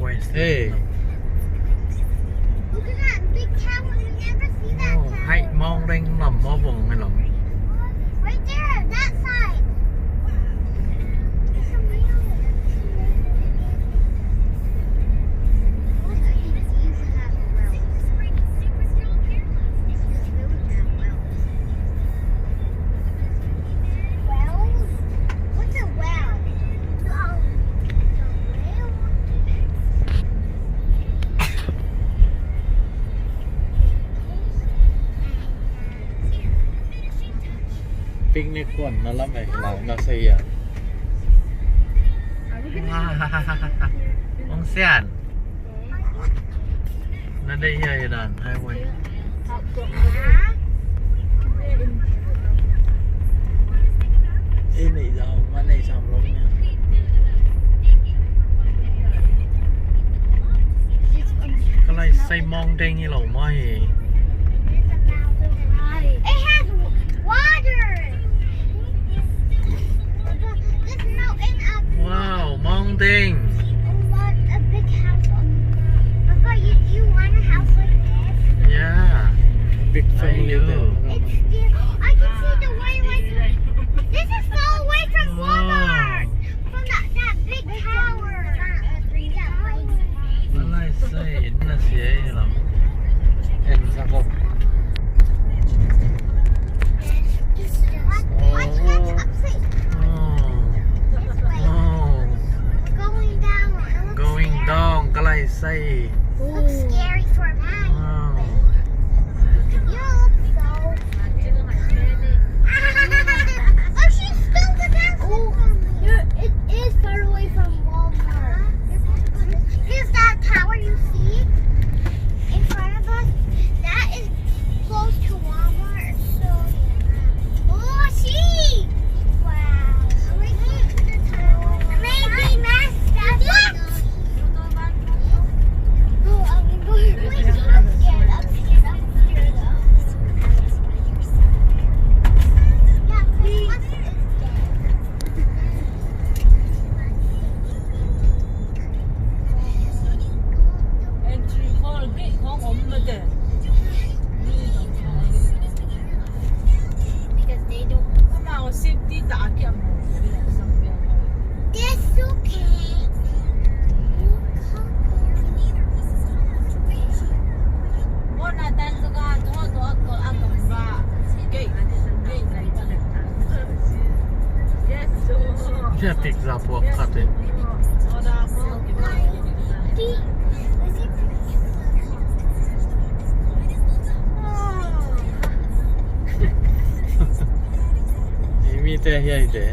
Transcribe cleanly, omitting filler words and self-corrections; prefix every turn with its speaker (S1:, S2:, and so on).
S1: West
S2: เฮ้ย
S3: Look at that big tower. You never see that
S1: Ồ,
S3: tower.
S1: hãy mong đinh lầm mô vùng hay lầm
S3: Right there, that side. It's a whale. Most of these used to have wells. Wells? What's a well? It's a whale.
S2: ปิกนิกก่อนนั่นละไหมหลังนาเซีย
S1: Ông Sen Nó đây hay đàn hai quay
S2: Ê này giờ mà này sầm lắm nha.
S1: Cái này xây mong đinh như lẩu mây
S3: It has water. There's no in up.
S1: Wow, mong đinh
S3: A big house. Papa, you want a house like this?
S1: Yeah
S2: Big family
S1: I do.
S2: there.
S3: It's still. I can see the way like. This is far away from Walmart. From that big tower.
S1: Cái này xây nó xế như lắm
S2: Em sao không?
S3: Watch upside.
S1: Oh,
S3: This way.
S1: oh.
S3: Going down. It looks
S1: Going
S3: scary.
S1: down Cái này xây
S3: Looks scary for me.
S1: Wow
S3: You look so. Oh, she's still the best. It is far away from Walmart. Is that tower you see in front of us? That is close to Walmart. So, oh, she. Wow. Maybe mass. What? Oh, I'm scared. I'm scared. I'm scared. Yeah, what's this game?
S4: Entry call ของผมมาเจอ
S3: Because they don't.
S4: ก็มาเอาซิปที่ตาเกี่ยวหมดเลยสัมเปีย
S3: This okay.
S4: What na tan sa ka to ako ang ba. Gate na ba na. Yes so.
S1: Chưa tịch ra buộc thật đấy
S4: Oda mo.
S2: Imi te hiya ite.